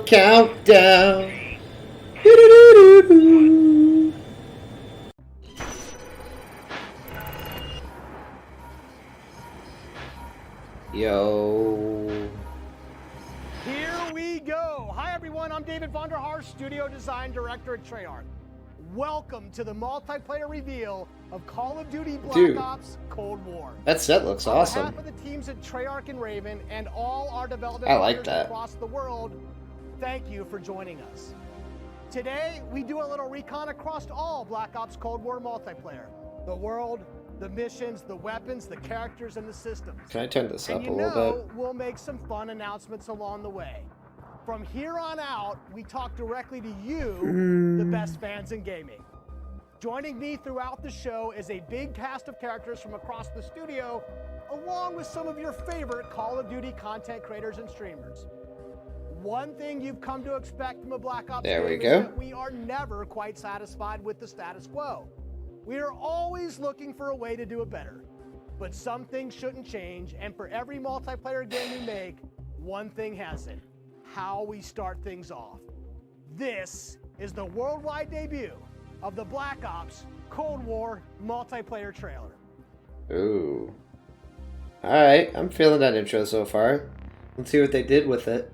countdown. Doo-doo-doo-doo-doo. Yo. Here we go. Hi, everyone. I'm David Vonderhaar, Studio Design Director at Treyarch. Welcome to the multiplayer reveal of Call of Duty Black Ops Cold War. That set looks awesome. On behalf of the teams at Treyarch and Raven and all our development partners across the world, thank you for joining us. Today, we do a little recon across all Black Ops Cold War multiplayer. The world, the missions, the weapons, the characters, and the systems. Can I turn this up a little bit? We'll make some fun announcements along the way. From here on out, we talk directly to you, the best fans in gaming. Joining me throughout the show is a big cast of characters from across the studio, along with some of your favorite Call of Duty content creators and streamers. One thing you've come to expect from a Black Ops game is that we are never quite satisfied with the status quo. We are always looking for a way to do it better. But some things shouldn't change, and for every multiplayer game we make, one thing hasn't: how we start things off. This is the worldwide debut of the Black Ops Cold War multiplayer trailer. Ooh. Alright, I'm feeling that intro so far. Let's see what they did with it.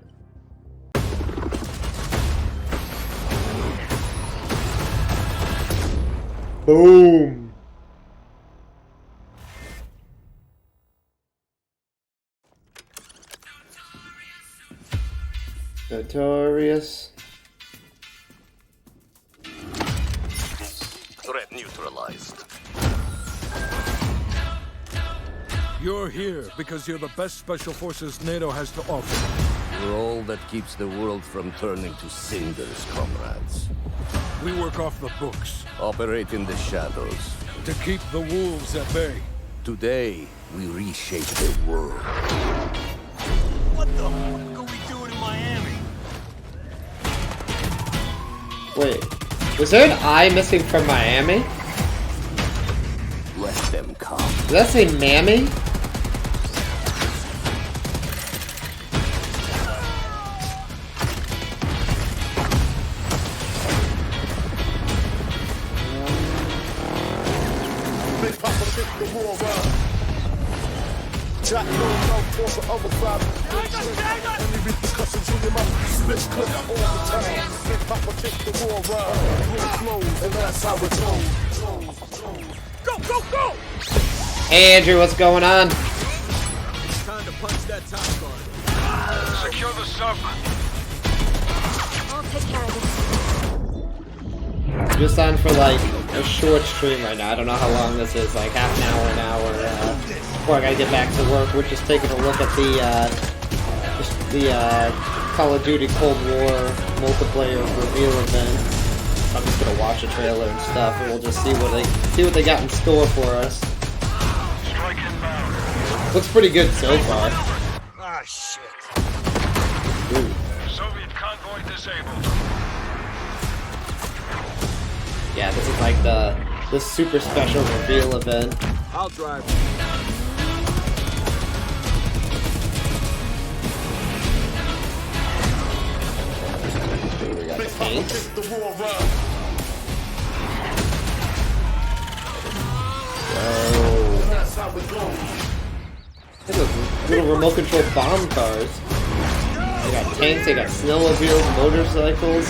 Boom! Notorious. Threat neutralized. You're here because you're the best special forces NATO has to offer. You're all that keeps the world from turning to cinders, comrades. We work off the books. Operate in the shadows. To keep the wolves at bay. Today, we reshape the world. What the fuck are we doing in Miami? Wait, was there an eye missing from Miami? Let them come. Does that say Mammy? Go, go, go! Hey Andrew, what's going on? Time to punch that time card. Secure the sub. I'll take care of this. Just on for like a short stream right now. I don't know how long this is, like half an hour. Before I gotta get back to work. We're just taking a look at the Call of Duty Cold War multiplayer reveal event. I'm just gonna watch the trailer and stuff, and we'll just see what they got in store for us. Strike inbound. Looks pretty good so far. Ah, shit. Ooh. Soviet convoy disabled. Yeah, this is like the super special reveal event. I'll drive. Ooh, we got the tanks. Look at those little remote control bomb cars. They got tanks, they got snowmobiles, motorcycles.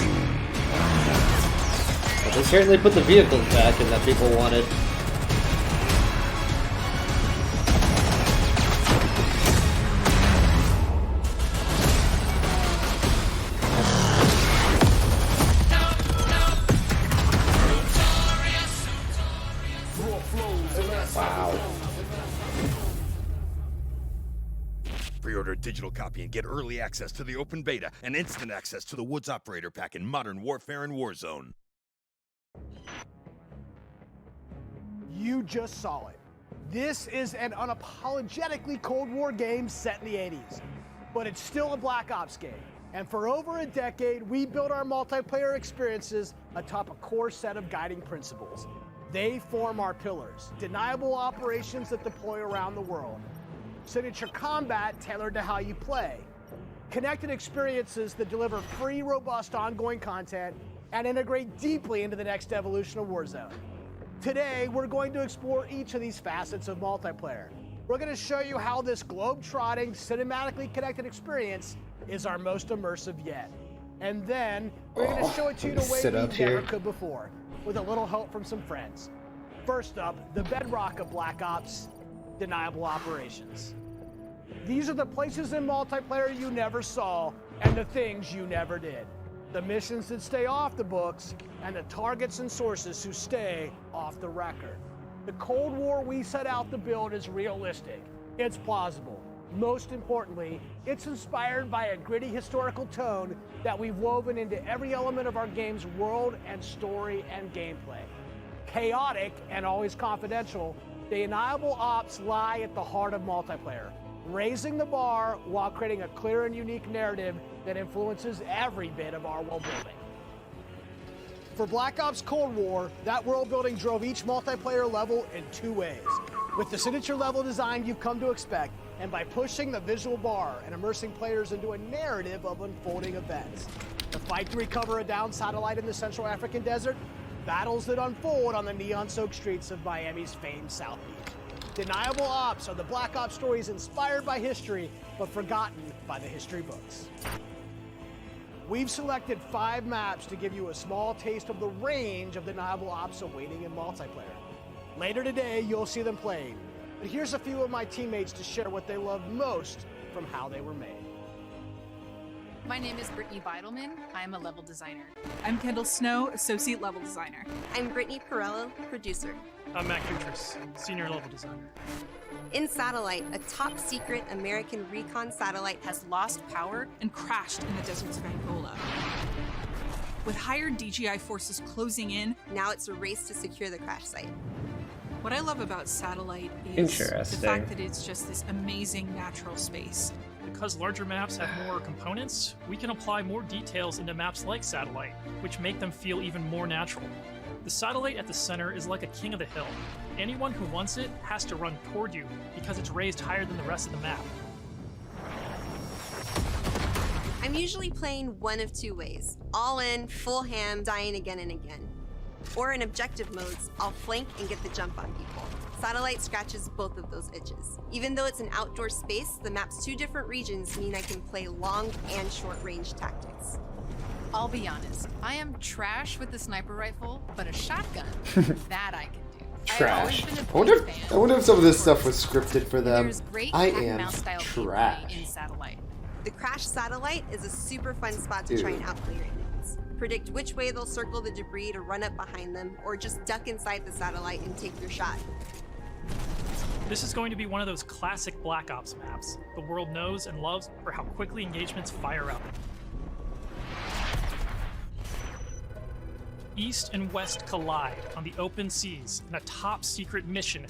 But they certainly put the vehicles back in that people wanted. Wow. Pre-order a digital copy and get early access to the open beta and instant access to the Woods Operator Pack in Modern Warfare and Warzone. You just saw it. This is an unapologetically Cold War game set in the 80s, but it's still a Black Ops game. And for over a decade, we built our multiplayer experiences atop a core set of guiding principles. They form our pillars: deniable operations that deploy around the world, signature combat tailored to how you play, Connected experiences that deliver free, robust, ongoing content and integrate deeply into the next evolution of Warzone. Today, we're going to explore each of these facets of multiplayer. We're going to show you how this globe-trotting, cinematically connected experience is our most immersive yet. And then, we're going to show it to you in a way we never could before, with a little help from some friends. First up, the bedrock of Black Ops, deniable operations. These are the places in multiplayer you never saw and the things you never did. The missions that stay off the books and the targets and sources who stay off the record. The Cold War we set out to build is realistic. It's plausible. Most importantly, it's inspired by a gritty historical tone that we've woven into every element of our game's world and story and gameplay. Chaotic and always confidential, deniable ops lie at the heart of multiplayer, raising the bar while creating a clear and unique narrative that influences every bit of our world building. For Black Ops Cold War, that world building drove each multiplayer level in two ways. With the signature level design you've come to expect, and by pushing the visual bar and immersing players into a narrative of unfolding events. The fight to recover a downed satellite in the Central African desert, battles that unfold on the neon-soaked streets of Miami's famed South Beach. Deniable ops are the Black Ops stories inspired by history, but forgotten by the history books. We've selected 5 maps to give you a small taste of the range of deniable ops awaiting in multiplayer. Later today, you'll see them played, but here's a few of my teammates to share what they love most from how they were made. My name is Brittany Beidelman. I'm a level designer. I'm Kendall Snow, associate level designer. I'm Brittany Perello, producer. I'm Matt Kutris, senior level designer. In Satellite, a top secret American recon satellite has lost power and crashed in the deserts of Angola. With hired DJI forces closing in, now it's a race to secure the crash site. What I love about Satellite is the fact that it's just this amazing natural space. Because larger maps have more components, we can apply more details into maps like Satellite, which make them feel even more natural. The satellite at the center is like a king of the hill. Anyone who wants it has to run toward you because it's raised higher than the rest of the map. I'm usually playing one of two ways. All in, full ham, dying again and again. Or in objective modes, I'll flank and get the jump on people. Satellite scratches both of those itches. Even though it's an outdoor space, the map's 2 different regions mean I can play long and short range tactics. I'll be honest, I am trash with the sniper rifle, but a shotgun, that I can do. Trash. I wonder if some of this stuff was scripted for them. I am trash. In Satellite. The Crash Satellite is a super fun spot to try and outplay your enemies. Predict which way they'll circle the debris to run up behind them, or just duck inside the satellite and take your shot. This is going to be one of those classic Black Ops maps the world knows and loves for how quickly engagements fire up. East and West collide on the open seas in a top-secret mission.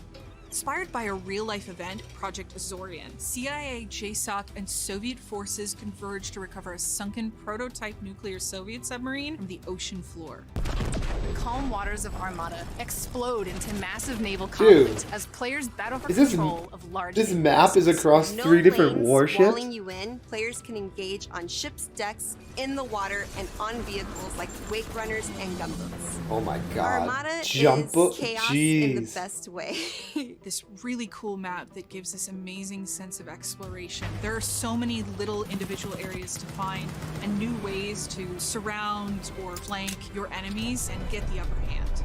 Inspired by a real-life event, Project Azorian, CIA, JSOC, and Soviet forces converged to recover a sunken prototype nuclear Soviet submarine from the ocean floor. The calm waters of Armada explode into massive naval conflict as players battle for control of large This map is across 3 different warships? Walling you in, players can engage on ships' decks, in the water, and on vehicles like wake runners and gunboats. Oh my god. Armada is chaos in the best way. This really cool map that gives this amazing sense of exploration. There are so many little individual areas to find and new ways to surround or flank your enemies and get the upper hand.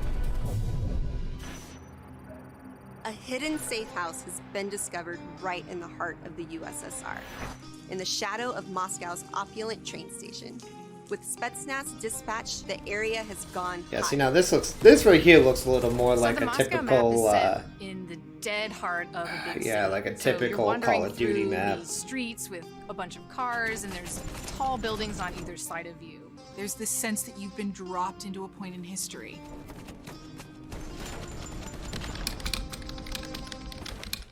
A hidden safe house has been discovered right in the heart of the USSR, in the shadow of Moscow's opulent train station. With Spetsnaz dispatched, the area has gone Yeah, hot. see now this right here looks a little more like the a Moscow typical map is set in the dead heart of a big yeah, city. like a So typical you're Call of Duty through map. The streets with a bunch of cars, and there's tall buildings on either side of you. There's this sense that you've been dropped into a point in history.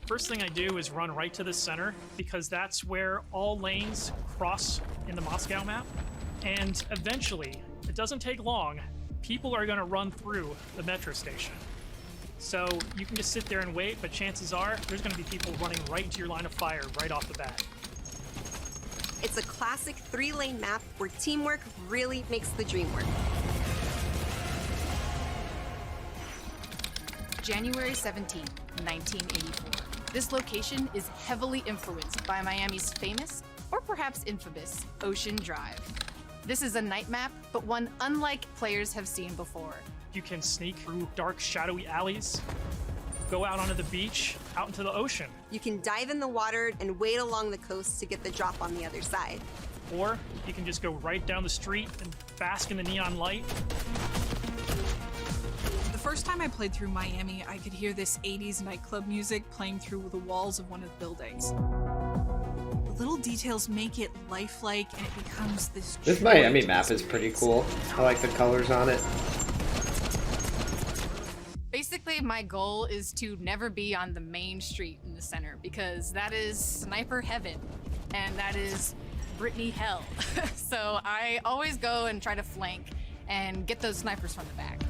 First thing I do is run right to the center because that's where all lanes cross in the Moscow map. And eventually, it doesn't take long, people are going to run through the metro station. So you can just sit there and wait, but chances are there's going to be people running right into your line of fire right off the bat. It's a classic 3-lane map where teamwork really makes the dream work. January 17, 1984. This location is heavily influenced by Miami's famous, or perhaps infamous, Ocean Drive. This is a night map, but one unlike players have seen before. You can sneak through dark, shadowy alleys, go out onto the beach, out into the ocean. You can dive in the water and wade along the coast to get the drop on the other side. Or you can just go right down the street and bask in the neon light. The first time I played through Miami, I could hear this 80s nightclub music playing through the walls of one of the buildings. The little details make it lifelike, and it becomes this... This Miami map is pretty cool. I like the colors on it. Basically, my goal is to never be on the main street in the center, because that is sniper heaven, and that is Brittany hell. So I always go and try to flank and get those snipers from the back.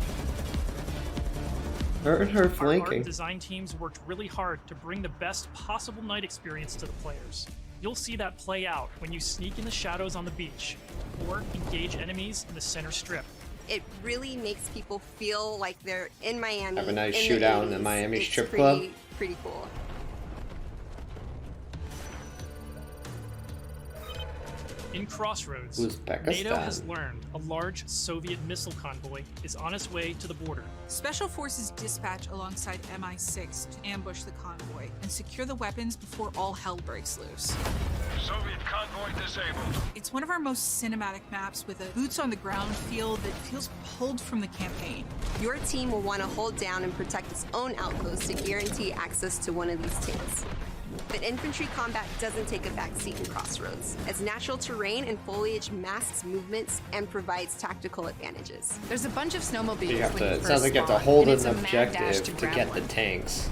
Her Our art flanking. and design teams worked really hard to bring the best possible night experience to the players. You'll see that play out when you sneak in the shadows on the beach, or engage enemies in the center strip. It really makes people feel like they're in Miami. Have a nice in shootout the in the 80s. Miami It's strip club. Pretty cool. In Crossroads, Uzbekistan. NATO has learned a large Soviet missile convoy is on its way to the border. Special forces dispatch alongside MI6 to ambush the convoy and secure the weapons before all hell breaks loose. Soviet convoy disabled. It's one of our most cinematic maps with a boots-on-the-ground feel that feels pulled from the campaign. Your team will want to hold down and protect its own outpost to guarantee access to one of these tanks. But infantry combat doesn't take a backseat in Crossroads, as natural terrain and foliage masks movements and provides tactical advantages. There's a bunch of snowmobiles. You have when to, you it first sounds like you have to spawn, hold and it's an a mad dash objective to grab get the one. tanks.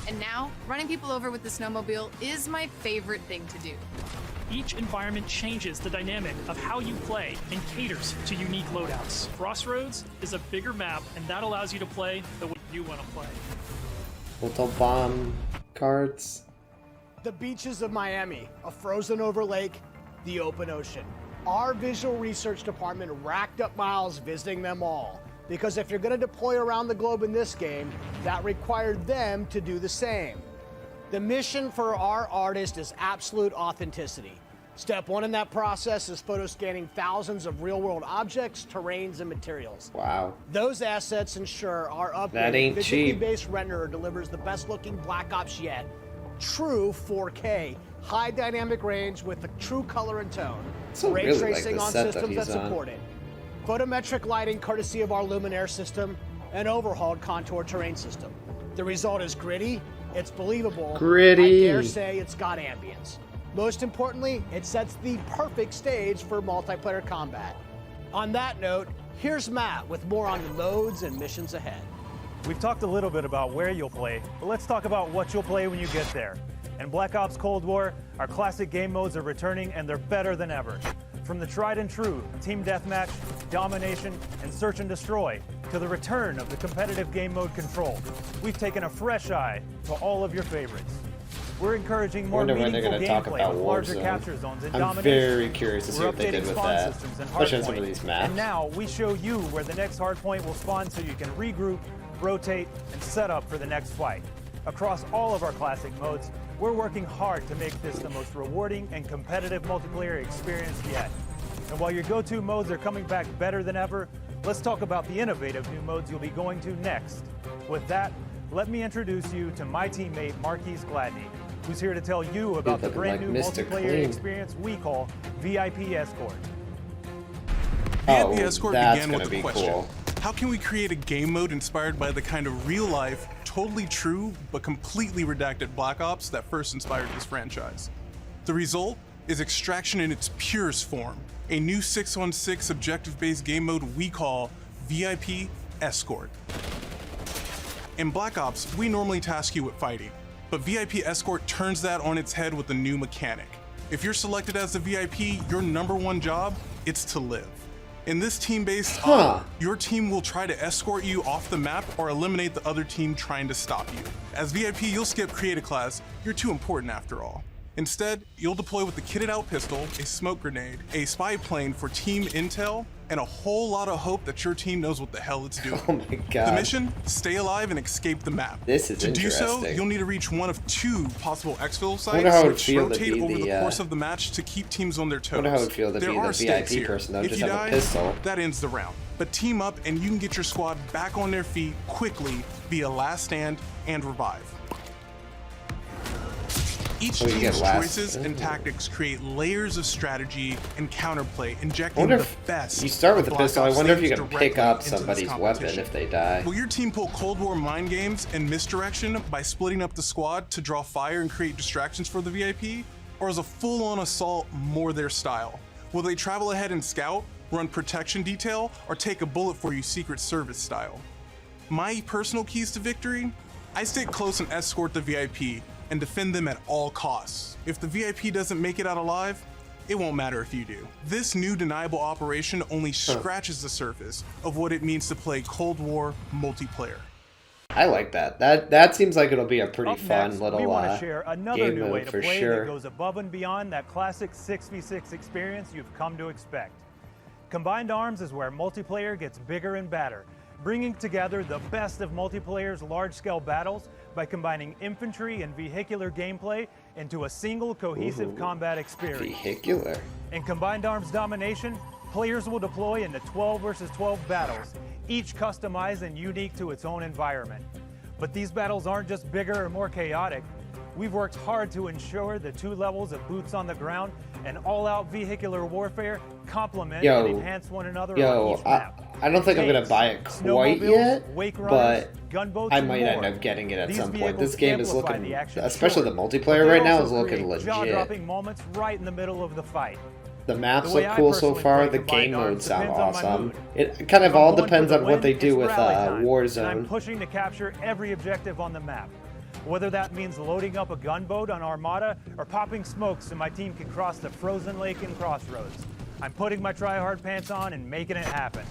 And now, running people over with the snowmobile is my favorite thing to do. Each environment changes the dynamic of how you play and caters to unique loadouts. Crossroads is a bigger map, and that allows you to play the way you want to play. Little bomb cards. The beaches of Miami, a frozen over lake, the open ocean. Our visual research department racked up miles visiting them all, because if you're going to deploy around the globe in this game, that required them to do the same. The mission for our artist is absolute authenticity. Step one in that process is photo scanning thousands of real-world objects, terrains, and materials. Wow. Those assets ensure our That upgraded ain't visually cheap. based renderer delivers the best-looking Black Ops yet. True 4K, high dynamic range with a true color and tone. So Ray really like tracing the on set that systems that he's on. support it. Photometric lighting courtesy of our Luminaire system, and overhauled contour terrain system. The result is gritty, it's believable. Gritty. I dare say it's got ambience. Most importantly, it sets the perfect stage for multiplayer combat. On that note, here's Matt with more on the modes and missions ahead. We've talked a little bit about where you'll play, but let's talk about what you'll play when you get there. In Black Ops Cold War, our classic game modes are returning, and they're better than ever. From the tried and true Team Deathmatch, Domination, and Search and Destroy, to the return of the competitive game mode Control, we've taken a fresh eye to all of your favorites. We're encouraging more Wonder when they're meaningful gonna talk gameplay about with larger Warzone. capture zones and I'm domination. very curious to see We're what they did updating with spawn that, systems and especially on some of hardpoint. these maps. And now we show you where the next hardpoint will spawn so you can regroup, rotate, and set up for the next fight. Across all of our classic modes, we're working hard to make this the most rewarding and competitive multiplayer experience yet. And while your go-to modes are coming back better than ever, let's talk about the innovative new modes you'll be going to next. With that, let me introduce you to my teammate Marquise Gladney, who's here to tell you about the looking brand like new Mr. multiplayer Clean. experience we call VIP Escort. Oh, VIP Escort that's began gonna with be a question. cool. How can we create a game mode inspired by the kind of real-life, totally true, but completely redacted Black Ops that first inspired this franchise? The result is Extraction in its purest form, a new 6-on-6 objective-based game mode we call VIP Escort. In Black Ops, we normally task you with fighting, but VIP Escort turns that on its head with a new mechanic. If you're selected as the VIP, your #1 job, it's to live. In this team-based op, your team will try to escort you off the map or eliminate the other team trying to stop you. As VIP, you'll skip Create a Class, you're too important after all. Instead, you'll deploy with the kitted out pistol, a smoke grenade, a spy plane for team intel, and a whole lot of hope that your team knows what the hell it's doing. Oh my god. The mission? Stay alive and escape the map. This is To do so, interesting. you'll need to reach one of 2 possible exfil wonder sites, how it would which feel to rotate be over the the, course of the match to keep teams on their toes. Wonder how it would feel to There be the are stakes VIP here. person, though, If just you have a die, pistol. that ends the round. But team up and you can get your squad back on their feet quickly via last stand and revive. Each Oh, you get team's last. choices and tactics create layers of strategy and counterplay, I injecting wonder the if best. you start with the of Black pistol. I Ops wonder if you things can pick directly up into this somebody's weapon competition. if they die. Will your team pull Cold War mind games and misdirection by splitting up the squad to draw fire and create distractions for the VIP? Or is a full-on assault more their style? Will they travel ahead and scout, run protection detail, or take a bullet for you Secret Service style? My personal keys to victory? I stay close and escort the VIP and defend them at all costs. If the VIP doesn't make it out alive, it won't matter if you do. This new deniable operation only scratches the surface of what it means to play Cold War multiplayer. I like that. That seems like it'll be a pretty Up fun next, little we want to share another game new way mode to for play sure. that goes above and beyond that classic 6v6 experience you've come to expect. Combined Arms is where multiplayer gets bigger and badder, bringing together the best of multiplayer's large-scale battles by combining infantry and vehicular gameplay into a single cohesive combat experience. Vehicular. In Combined Arms Domination, players will deploy into 12 versus 12 battles, each customized and unique to its own environment. But these battles aren't just bigger or more chaotic. We've worked hard to ensure the 2 levels of boots on the ground and all-out vehicular warfare complement and enhance one another on each map. I don't think I'm gonna buy it quite yet, wake but runners, gunboats, I and might more. end up getting it at These some point. vehicles This game is amplify looking, the action especially the short, multiplayer but right they now also is looking create legit. jaw-dropping moments right in the middle of the fight. The maps The way look I cool so personally far. play The Combined game Arms modes sound depends on my awesome. mood. It kind of If all I'm going depends for on the what they win, do it's with rally time, and I'm Warzone. pushing to capture every objective on the map. Whether that means loading up a gunboat on Armada or popping smokes so my team can cross the frozen lake in Crossroads, I'm putting my try-hard pants on and making it happen.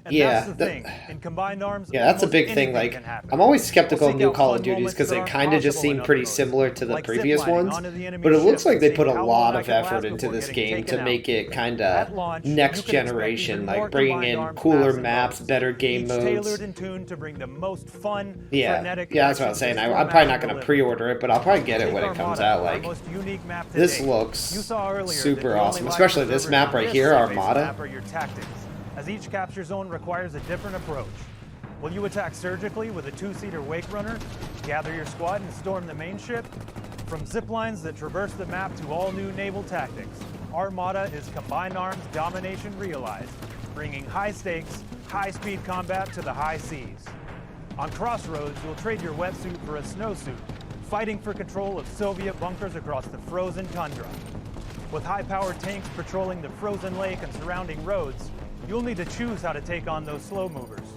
And Yeah, that's the thing. In Combined Arms, Yeah, that's a almost big thing. anything Like, can happen. I'm always skeptical of We'll new seek Call out of fun Duties moments because that they aren't kind of just possible seem in pretty other modes, similar to the like previous ziplining ones. onto the enemy But it ship looks like and they seeing put a how lot long I of can last effort into before this getting game taken to out. make it kind At of launch, next you can expect generation, even like more bringing Combined in Arms cooler massive maps, modes, better game each modes. tailored and tuned to bring the most fun, Yeah, frenetic yeah, that's what I was action saying. to I'm this probably not format going to delivered. pre-order it, but I'll probably get it Take when it comes Armada, out. our Like, most unique map to this date. looks You saw earlier that super the awesome, only especially live this servers map in right this here, space Armada. map are your tactics, as each capture zone requires a different approach. Will you attack surgically with a 2-seater Wake Runner, gather your squad and storm the main ship? From zip lines that traverse the map to all new naval tactics, Armada is Combined Arms Domination realized, bringing high stakes, high speed combat to the high seas. On Crossroads, you'll trade your wetsuit for a snowsuit, fighting for control of Soviet bunkers across the frozen tundra. With high-powered tanks patrolling the frozen lake and surrounding roads, you'll need to choose how to take on those slow movers.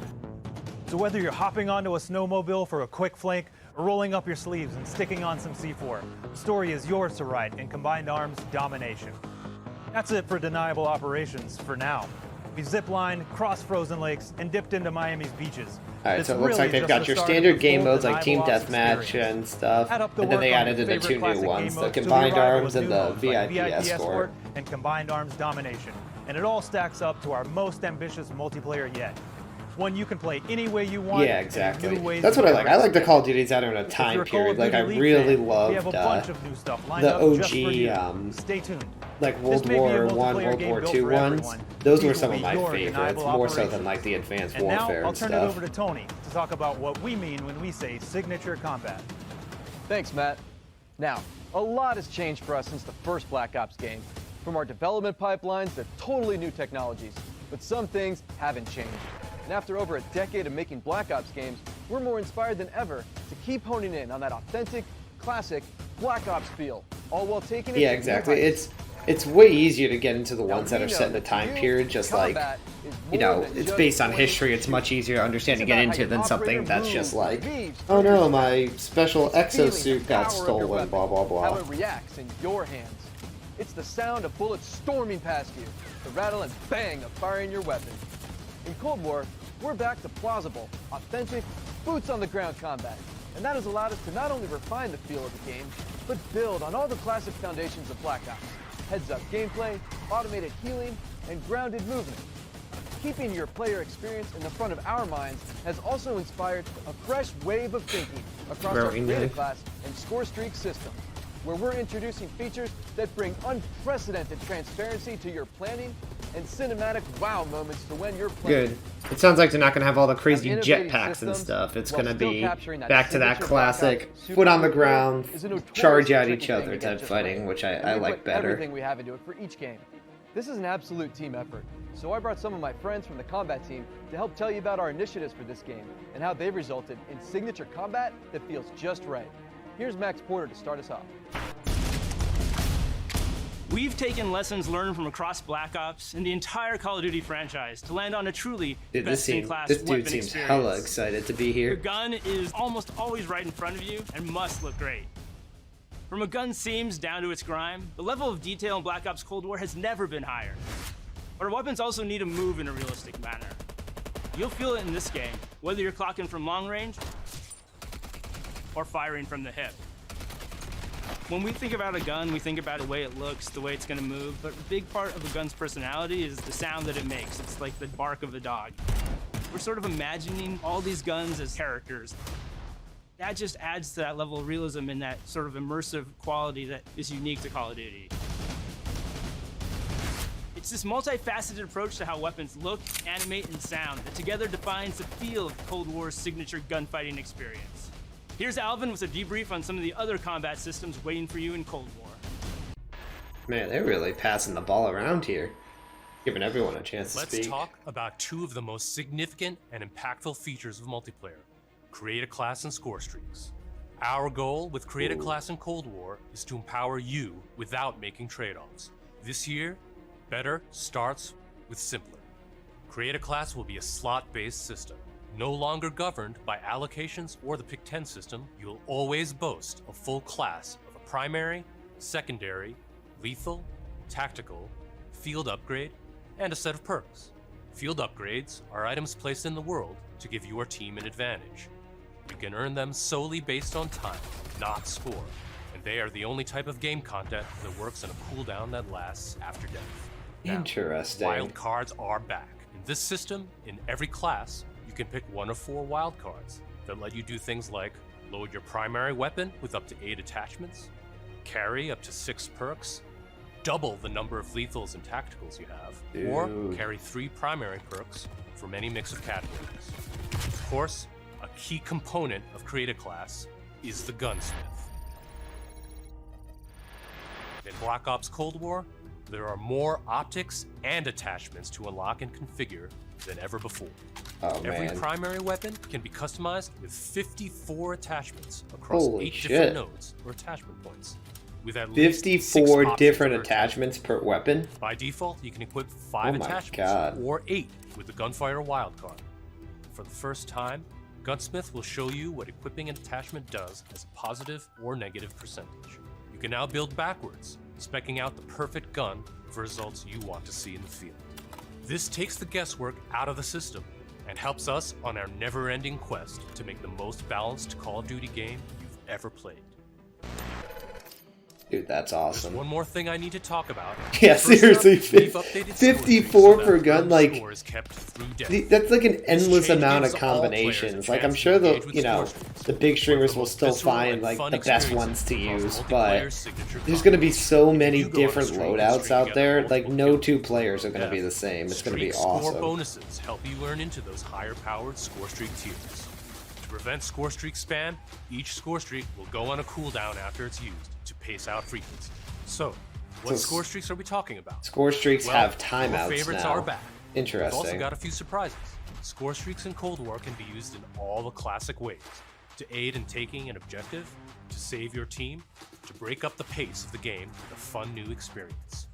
So whether you're hopping onto a snowmobile for a quick flank or rolling up your sleeves and sticking on some C4, the story is yours to write in Combined Arms Domination. That's it for Deniable Operations for now. We ziplined, crossed frozen lakes, and dipped into Miami's beaches. Alright, It's so it looks really like they've just got the your start of standard the game full modes like Team Deniable Ops Deathmatch experience. and stuff, Add up the and then work they on added your in the favorite 2 new classic ones, game the modes to Combined arrival Arms with and new the modes like VIP Escort. and Combined Arms Domination. And it all stacks up to our most ambitious multiplayer yet. One you can play any way you want. Yeah, and in exactly. new ways That's what I you like. never I like the expect. Call of Duties out in a If time you're a Call period. of Like, I Duty Elite really fan, we loved have a bunch of new stuff lined the up just for OG, you. Stay tuned. like This World may be a War multiplayer One, World game War built Two for ones. everyone. Those These were some will of be my your favorites, deniable more so than operations. like the Advanced And now Warfare I'll and turn it stuff. over to Tony to talk about what we mean when we say signature combat. Thanks, Matt. Now, a lot has changed for us since the first Black Ops game. From our development pipelines to totally new technologies. But some things haven't changed. And after over a decade of making Black Ops games, we're more inspired than ever to keep honing in on that authentic, classic Black Ops feel, all while taking it Yeah, to new exactly. heights. It's way easier to get into the Now, ones that we are know set in a that time you, period, just like, combat is you more know, than it's just based on playing history. It's much easier to understand It's and get about how into your than something operator that's moves, just like, weaves oh through no, your my special feeling exosuit the got power of your stolen, weapon, blah, blah, How blah. it reacts in your hands. It's the sound of bullets storming past you, the rattle and bang of firing your weapon. In Cold War, we're back to plausible, authentic, boots on the ground combat. And that has allowed us to not only refine the feel of the game, but build on all the classic foundations of Black Ops. Heads-up gameplay, automated healing, and grounded movement. Keeping your player experience in the front of our minds has also inspired a fresh wave of thinking across our Create a Class and Score Streak systems, where we're introducing features that bring unprecedented transparency to your planning and cinematic wow moments to when you're playing. Good. It sounds like they're not going to have all the crazy jetpacks and stuff. It's going to be back to that classic foot on the ground, charge at each other type fighting, which I like better. Everything we have into it for each game. This is an absolute team effort, so I brought some of my friends from the combat team to help tell you about our initiatives for this game and how they've resulted in signature combat that feels just right. Here's Max Porter to start us off. We've taken lessons learned from across Black Ops and the entire Call of Duty franchise to land on a truly best-in-class this weapon dude seems experience. hella excited to be here. The gun is almost always right in front of you and must look great. From a gun's seams down to its grime, the level of detail in Black Ops Cold War has never been higher. But our weapons also need to move in a realistic manner. You'll feel it in this game, whether you're clocking from long range or firing from the hip. When we think about a gun, we think about the way it looks, the way it's going to move, but a big part of a gun's personality is the sound that it makes. It's like the bark of a dog. We're sort of imagining all these guns as characters. That just adds to that level of realism and that sort of immersive quality that is unique to Call of Duty. It's this multifaceted approach to how weapons look, animate, and sound that together defines the feel of Cold War's signature gunfighting experience. Here's Alvin with a debrief on some of the other combat systems waiting for you in Cold War. Man, they're really passing the ball around here, giving everyone a chance to speak. Let's talk about two of the most significant and impactful features of multiplayer: Create a Class and Score Streaks. Our goal with Create a Class in Cold War is to empower you without making trade-offs. This year, better starts with simpler. Create a Class will be a slot-based system. No longer governed by allocations or the Pick 10 system, you'll always boast a full class of a primary, secondary, lethal, tactical, field upgrade, and a set of perks. Field upgrades are items placed in the world to give your team an advantage. You can earn them solely based on time, not score, and they are the only type of game content that works in a cooldown that lasts after death. Now, Interesting. wild cards are back. In this system, in every class, you can pick one of 4 wild cards that let you do things like load your primary weapon with up to 8 attachments, carry up to 6 perks, double the number of lethals and tacticals you have, or carry 3 primary perks from any mix of categories. Of course, a key component of Create a Class is the gunsmith. In Black Ops Cold War, there are more optics and attachments to unlock and configure than ever before. Every primary weapon can be customized with 54 attachments across 8 different nodes or attachment points, with at least 54 different attachments per weapon? By default, you can equip 5 attachments or 8 with the Gunfighter wildcard. For the first time, Gunsmith will show you what equipping an attachment does as a positive or negative percentage. You can now build backwards, speccing out the perfect gun for results you want to see in the field. This takes the guesswork out of the system and helps us on our never-ending quest to make the most balanced Call of Duty game you've ever played. Dude, that's awesome. There's one more thing I need to talk about. Yeah, First seriously, up, we've updated 54 per gun, like, scores kept through death. that's like an endless This amount of change gives all players a combinations. Like, I'm chance sure to the, engage with you know, score the big streamers will still visceral find, and like, fun the best experiences ones to across use, multiplayer but signature there's gonna be content. so many You go on a different streak and loadouts string out together there, multiple like, no games 2 players are gonna to be death. the same. It's gonna be Streak score awesome. bonuses help you earn into those higher-powered score streak tiers. To prevent score streak spam, each score streak will go on a cooldown after it's used to pace out frequency. So, what So score streaks are we talking about? Score streaks Well, have your timeouts favorites now. are back. Interesting. We've also got a few surprises. Score streaks in Cold War can be used in all the classic ways: to aid in taking an objective, to save your team, to break up the pace of the game with a fun new experience.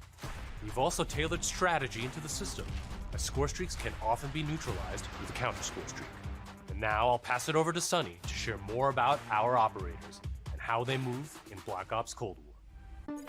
We've also tailored strategy into the system, as score streaks can often be neutralized with a counter score streak. And now I'll pass it over to Sunny to share more about our operators and how they move in Black Ops Cold War.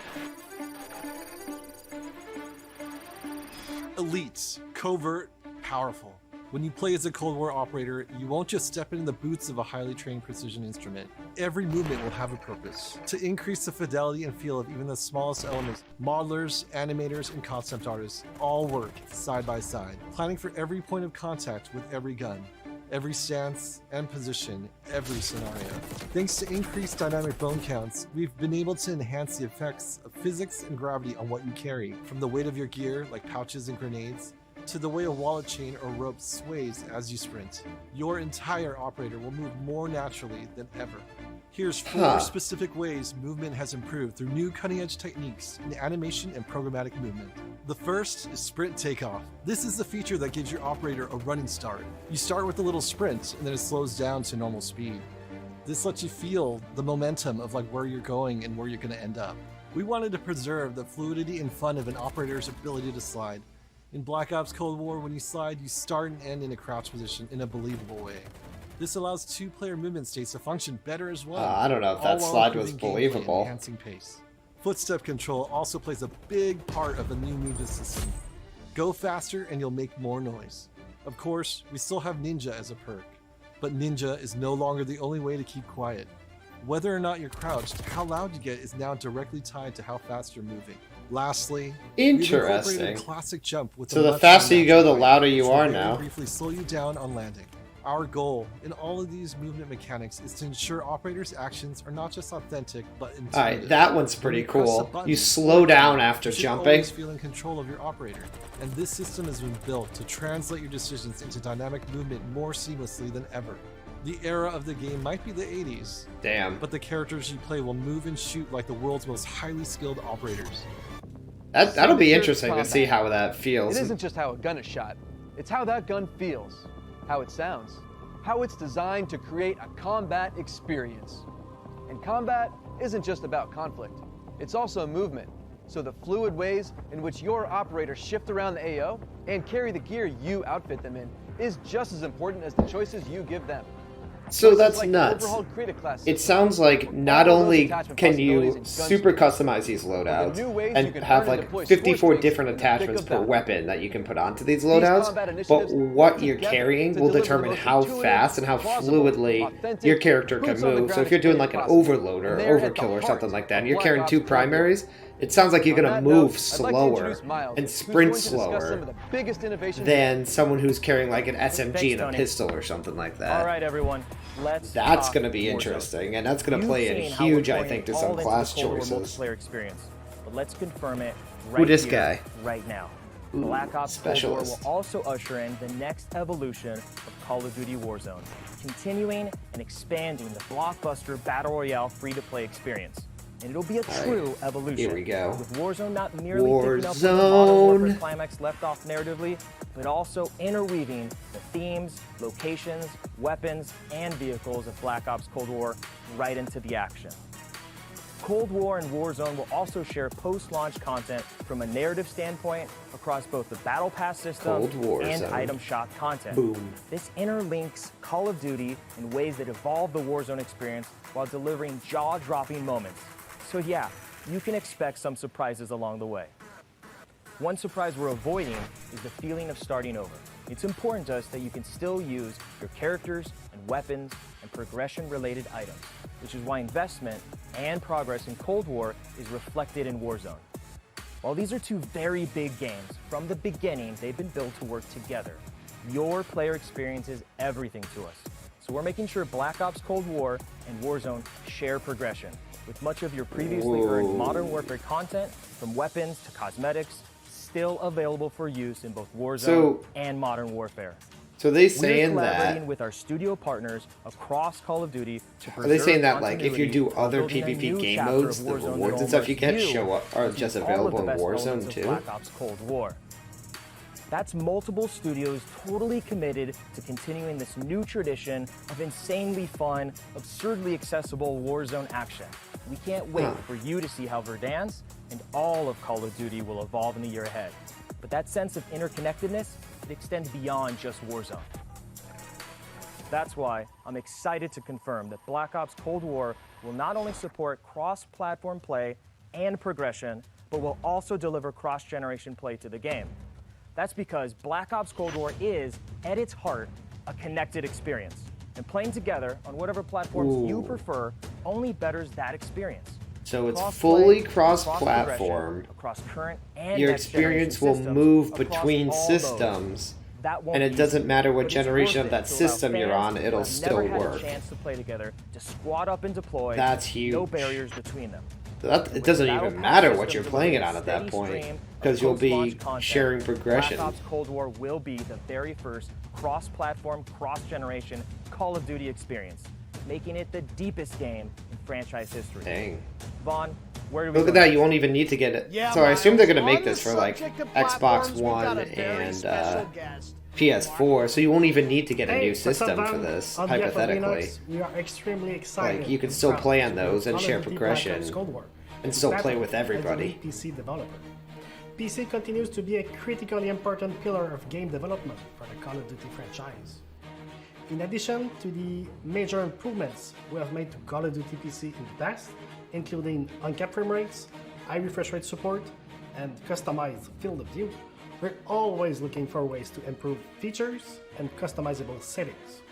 Elites, covert, powerful. When you play as a Cold War operator, you won't just step into the boots of a highly trained precision instrument. Every movement will have a purpose. To increase the fidelity and feel of even the smallest elements, modelers, animators, and concept artists all work side by side, planning for every point of contact with every gun, every stance and position, every scenario. Thanks to increased dynamic bone counts, we've been able to enhance the effects of physics and gravity on what you carry, from the weight of your gear, like pouches and grenades, to the way a wallet chain or rope sways as you sprint. Your entire operator will move more naturally than ever. Here's 4 specific ways movement has improved through new cutting-edge techniques in animation and programmatic movement. The first is sprint takeoff. This is the feature that gives your operator a running start. You start with a little sprint and then it slows down to normal speed. This lets you feel the momentum of like where you're going and where you're going to end up. We wanted to preserve the fluidity and fun of an operator's ability to slide. In Black Ops Cold War, when you slide, you start and end in a crouch position in a believable way. This allows 2-player movement states to function better as well. I don't know if that slide was believable. Enhancing pace. Footstep control also plays a big part of the new movement system. Go faster and you'll make more noise. Of course, we still have Ninja as a perk, but Ninja is no longer the only way to keep quiet. Whether or not you're crouched, how loud you get is now directly tied to how fast you're moving. Lastly, interesting. Classic jump with so the faster you go, the louder you are now. Briefly slow you down on landing. Our goal in all of these movement mechanics is to ensure operators' actions are not just authentic, but intuitive. Alright, that one's pretty cool. You slow down after jumping. Always feel in control of your operator, and this system has been built to translate your decisions into dynamic movement more seamlessly than ever. The era of the game might be the 80s. Damn. But the characters you play will move and shoot like the world's most highly skilled operators. That'll be interesting to see how that feels. It isn't just how a gun is shot, it's how that gun feels, how it sounds, how it's designed to create a combat experience. And combat isn't just about conflict, it's also movement. So the fluid ways in which your operators shift around the AO and carry the gear you outfit them in is just as important as the choices you give them. So that's nuts. It sounds like not only can you super customize these loadouts and have like 54 different attachments per weapon that you can put onto these loadouts, but what you're carrying will determine how fast and how fluidly your character can move. So if you're doing like an overload or overkill or something like that, and you're carrying 2 primaries, it sounds like you're going to move slower and sprint slower than someone who's carrying like an SMG and a pistol or something like that. All right, everyone, that's going to be interesting, and that's going to play in huge, I think, to some class choices. Multiplayer experience, but let's confirm it right this guy? Right now. Black Ops Cold War will also usher in the next evolution of Call of Duty Warzone, continuing and expanding the blockbuster Battle Royale free-to-play experience. And it'll be a true evolution. Here we go. With Warzone not merely picking up where the Modern Warfare climax left off narratively, but also interweaving the themes, locations, weapons, and vehicles of Black Ops Cold War right into the action. Cold War and Warzone will also share post-launch content from a narrative standpoint across both the Battle Pass system and item shop content. Boom. This interlinks Call of Duty in ways that evolve the Warzone experience while delivering jaw-dropping moments. So yeah, you can expect some surprises along the way. One surprise we're avoiding is the feeling of starting over. It's important to us that you can still use your characters and weapons and progression-related items, which is why investment and progress in Cold War is reflected in Warzone. While these are 2 very big games, from the beginning they've been built to work together. Your player experience is everything to us. So we're making sure Black Ops Cold War and Warzone share progression, with much of your previously earned Modern Warfare content, from weapons to cosmetics, still available for use in both Warzone and Modern Warfare. So they saying We're that collaborating with our studio partners across Call of Duty to are they saying that like if you do other PvP game modes, the rewards and stuff you get show up are just available in Warzone too? Black Ops Cold War. That's multiple studios totally committed to continuing this new tradition of insanely fun, absurdly accessible Warzone action. We can't wait for you to see how Verdansk and all of Call of Duty will evolve in the year ahead. But that sense of interconnectedness, it extends beyond just Warzone. That's why I'm excited to confirm that Black Ops Cold War will not only support cross-platform play and progression, but will also deliver cross-generation play to the game. That's because Black Ops Cold War is, at its heart, a connected experience. And playing together on whatever platforms you prefer only betters that experience. So it's fully cross-platform. Across current and your experience will move between systems, and it doesn't matter what generation of that system you're on, it'll still work. A chance to play together, to squad up and deploy. That's huge. No barriers between them. It doesn't even matter what you're playing it on at that point, because you'll be sharing progression. Black Ops Cold War will be the very first cross-platform, cross-generation Call of Duty experience, making it the deepest game in franchise history. Dang. Vaughn, where do we Look at that, you won't even need to get it. So I assume they're going to make this for like Xbox One and PS4, so you won't even need to get a new system for this, hypothetically. We are extremely excited. Like, you can still play on those and share progression, and still play with everybody. PC developer. PC continues to be a critically important pillar of game development for the Call of Duty franchise. In addition to the major improvements we have made to Call of Duty PC in the past, including uncapped frame rates, high refresh rate support, and customized field of view, we're always looking for ways to improve features and customizable settings.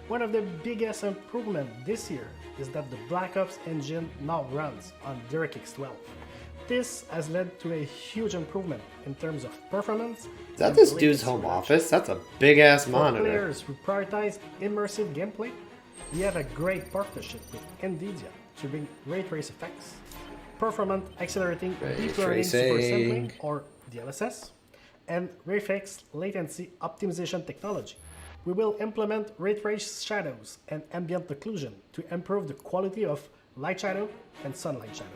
One of the biggest improvements this year is that the Black Ops engine now runs on DirectX 12. This has led to a huge improvement in terms of performance. Is that this dude's home office? That's a big-ass monitor. For players who prioritize immersive gameplay, we have a great partnership with NVIDIA to bring ray trace effects, performant accelerating deep learning supersampling, or DLSS, and reflex latency optimization technology. We will implement ray trace shadows and ambient occlusion to improve the quality of light shadow and sunlight shadow.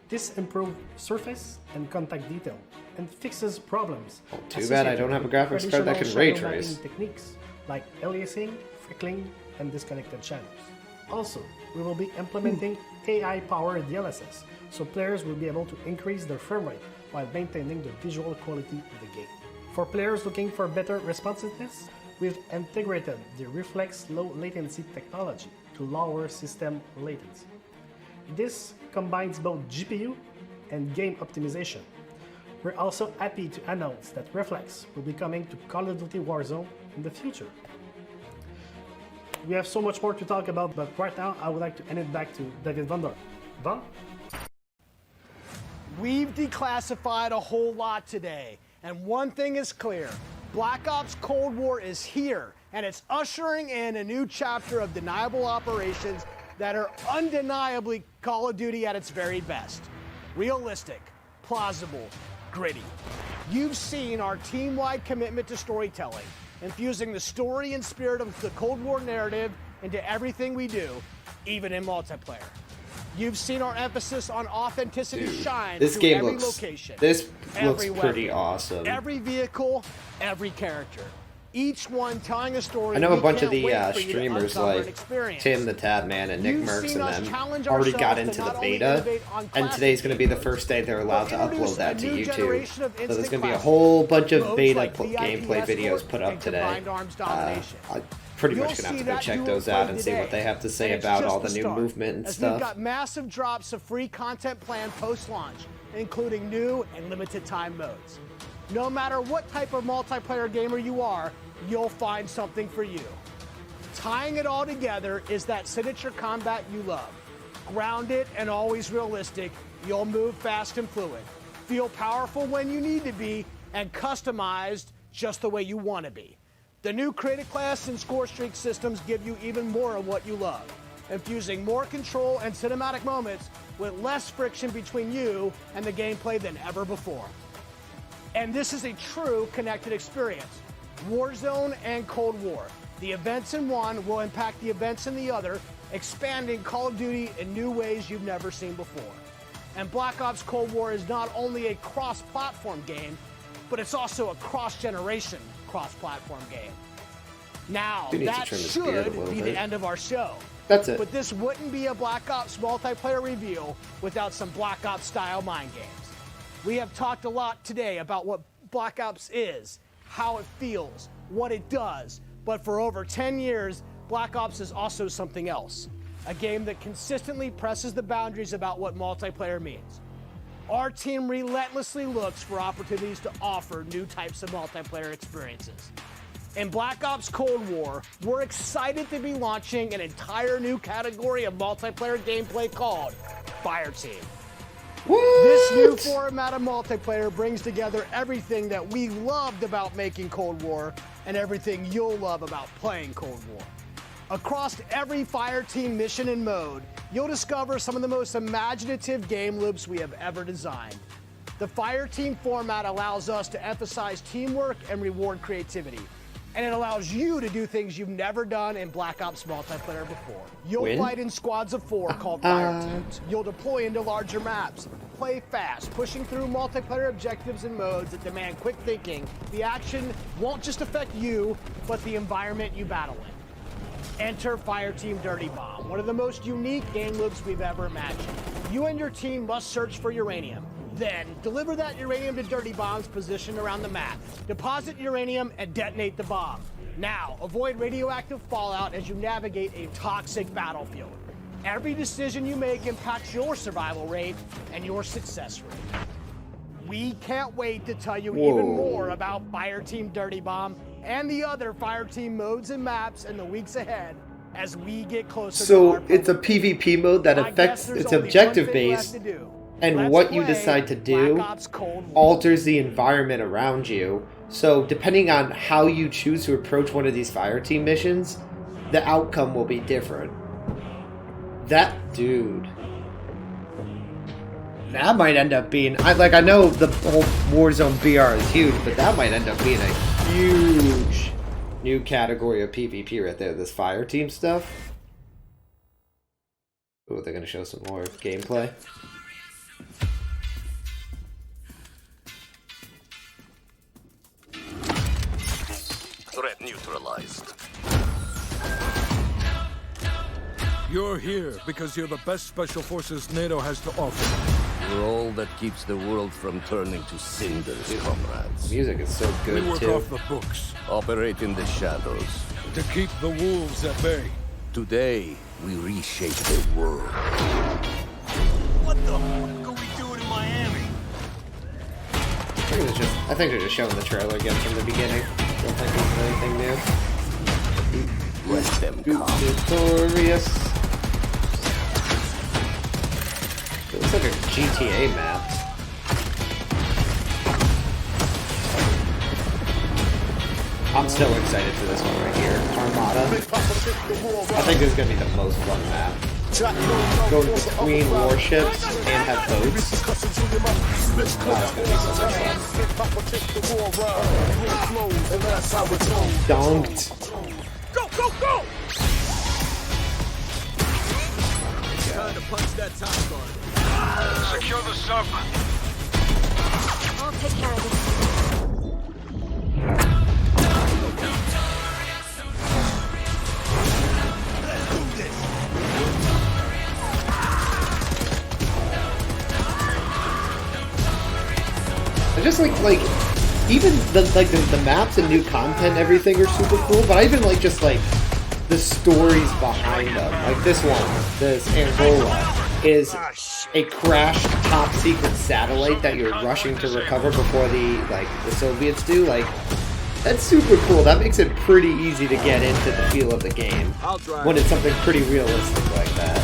This improves surface and contact detail and fixes problems. Oh, too bad I don't have a graphics card that can ray trace. Techniques like aliasing, freckling, and disconnected shadows. Also, we will be implementing AI-powered DLSS, so players will be able to increase their frame rate while maintaining the visual quality of the game. For players looking for better responsiveness, we've integrated the Reflex low latency technology to lower system latency. This combines both GPU and game optimization. We're also happy to announce that Reflex will be coming to Call of Duty Warzone in the future. We have so much more to talk about, but right now I would like to hand it back to David Van Dorp. Vaughn? We've declassified a whole lot today, and one thing is clear. Black Ops Cold War is here, and it's ushering in a new chapter of deniable operations that are undeniably Call of Duty at its very best. Realistic, plausible, gritty. You've seen our team-wide commitment to storytelling, infusing the story and spirit of the Cold War narrative into everything we do, even in multiplayer. You've seen our emphasis on authenticity shine this through game every looks, location, this looks every pretty weapon, awesome. every vehicle, every character. Each one telling a story. I know a bunch of the streamers like Tim the Tabman and Nick Merckx and them already got into the beta, and today's going to be the first day they're allowed to upload that to YouTube. So there's going to be a whole bunch of beta gameplay videos put up today. I'm pretty much going to have to go check those out and see what they have to say about all the new movement and stuff. We've got massive drops of free content planned post-launch, including new and limited time modes. No matter what type of multiplayer gamer you are, you'll find something for you. Tying it all together is that signature combat you love. Grounded and always realistic, you'll move fast and fluid. Feel powerful when you need to be, and customized just the way you want to be. The new Created Class and Score Streak systems give you even more of what you love, infusing more control and cinematic moments with less friction between you and the gameplay than ever before. And this is a true connected experience. Warzone and Cold War. The events in one will impact the events in the other, expanding Call of Duty in new ways you've never seen before. And Black Ops Cold War is not only a cross-platform game, but it's also a cross-generation cross-platform game. Now, that should be the end of our show. That's it. But this wouldn't be a Black Ops multiplayer review without some Black Ops style mind games. We have talked a lot today about what Black Ops is, how it feels, what it does, but for over 10 years, Black Ops is also something else. A game that consistently presses the boundaries about what multiplayer means. our team relentlessly looks for opportunities to offer new types of multiplayer experiences. In Black Ops Cold War, we're excited to be launching an entire new category of multiplayer gameplay called Fireteam. This new format of multiplayer brings together everything that we loved about making Cold War and everything you'll love about playing Cold War. Across every Fireteam mission and mode, you'll discover some of the most imaginative game loops we have ever designed. The Fireteam format allows us to emphasize teamwork and reward creativity. And it allows you to do things you've never done in Black Ops multiplayer before. You'll fight in squads of 4 called fire teams. You'll deploy into larger maps, play fast, pushing through multiplayer objectives and modes that demand quick thinking. The action won't just affect you, but the environment you battle in. Enter Fireteam Dirty Bomb, one of the most unique game loops we've ever imagined. You and your team must search for uranium. Then, deliver that uranium to Dirty Bombs positioned around the map. Deposit uranium and detonate the bomb. Now, avoid radioactive fallout as you navigate a toxic battlefield. Every decision you make impacts your survival rate and your success rate. We can't wait to tell you even more about Fireteam Dirty Bomb and the other Fireteam modes and maps in the weeks ahead as we get closer to our it's a PvP mode that affects, it's objective based. And what you decide to do alters the environment around you. So depending on how you choose to approach one of these Fireteam missions, the outcome will be different. That dude. That might end up being... I know the whole Warzone BR is huge, but that might end up being a huge new category of PvP right there. This Fireteam stuff. Oh, they're going to show some more gameplay. Threat neutralized. You're here because you're the best special forces NATO has to offer. You're all that keeps the world from turning to cinders, comrades. Music is so good, we work too. off the books. Operate in the shadows. To keep the wolves at bay. Today, we reshape the world. What the fuck are we doing in Miami? I think they're just showing the trailer again from the beginning. Don't think there's anything new. Let them come. Victorious. It looks like a GTA map. I'm so excited for this one right here. Armada. I think this is going to be the most fun map. Go between warships and have boats. That's going to be so much fun. Dunked. Go, go, go! Time to punch that top guard. Secure the sub. I'll take care of this. I just like even the maps and new content, everything are super cool. But I even like just like the stories behind them. Like this one, this Angola, is a crashed top secret satellite that you're rushing to recover before the Soviets do. Like that's super cool. That makes it pretty easy to get into the feel of the game when it's something pretty realistic like that.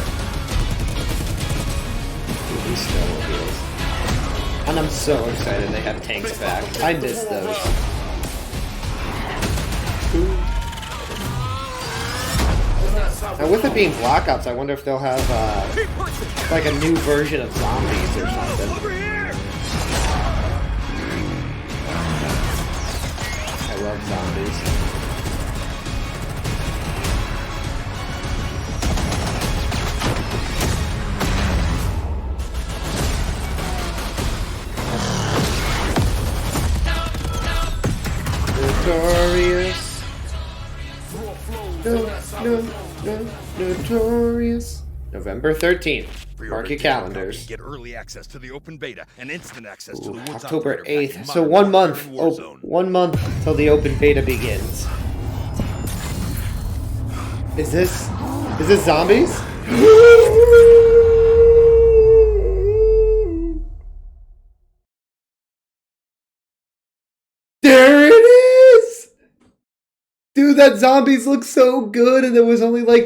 These snowmobiles. And I'm so excited they have tanks back. I miss those. Now with it being Black Ops, I wonder if they'll have like a new version of zombies or something. I love zombies. Notorious. Notorious. November 13th. Mark your calendars. Get early access to the open beta and instant access to the Woods October 8th. So 1 month. Oh, 1 month till the open beta begins. Is this zombies? Red Dead Zombies looked so good, and there was only like